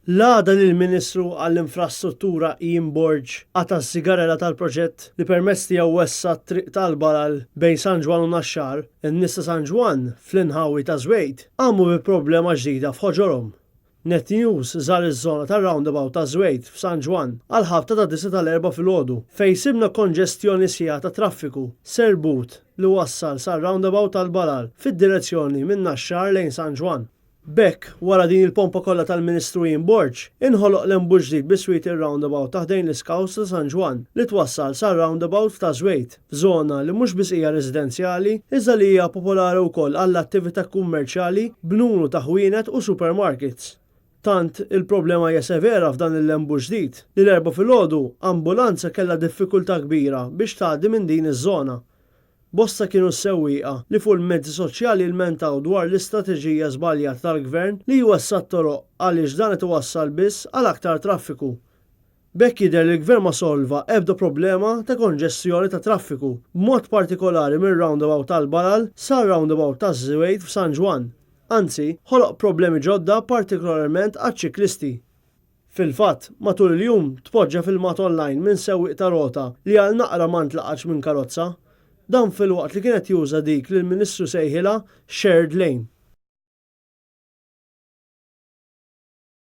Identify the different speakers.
Speaker 1: L-għada li l-Ministru għall-Infrastruttura Ian Borge għata s-sigarella tal-proġett li permezz tiegħu wessa t-triq tal-Balal bejn San Ġwan u Naxxar, in-nies ta' San Ġwan fl-inħawi ta' Żwejt għamu bi problema ġdida f'Ħoġorhom. Net News żar iż-żona tar-roundabout ta' Żwejt f'San Ġwan għal ħabta ta' 9 tal-4 filgħodu fejn sibna konġestjoni sħiħa ta' traffiku serbut li wassal sar-roundabout tal-Balal fid-direzzjoni minn Naxxar lejn San Ġwan. Bekk, wara din il-pompa kollha tal-Ministru Ian Borge, inħoloq l-embuġ ġdid biswit ir-roundabout taħdejn l-iskawz ta' San Ġwan li twassal sar-roundabout ta' Żwejt, f'żona li mhux biss hija residenzjali, iżda li hija popolari wkoll għall-attività kummerċjali b'numru ta' ħwienet u supermarkets. Tant il-problema hija severa f'dan il-lembu ġdid li l-4 filgħodu ambulanza kellha diffikultà kbira biex tgħaddi minn din iż-żona. Bosta kienu s-sewwieqa li fuq il-mezzi soċjali lmentaw dwar l-istrateġija żbaljat tal-Gvern li jwessa t-toroq għaliex dan qed iwassal biss għal aktar traffiku. Bekk jidher li l-Gvern ma solva ebda problema ta' konġestjoni ta' traffiku, b'mod partikolari mir-roundabout tal-Balal sar-roundabout ta' Żwejt f'San Ġwan. Anzi, ħoloq problemi ġodda partikolarment għaċ-ċiklisti. Fil-fatt, matul il-jum tpoġġa filmat online minn sewwieq ta' rota li għal naqra ma ntlaqatx minn karozza. Dan fil-waqt li kienet juża dik li l-Ministru sejħilha shared lane.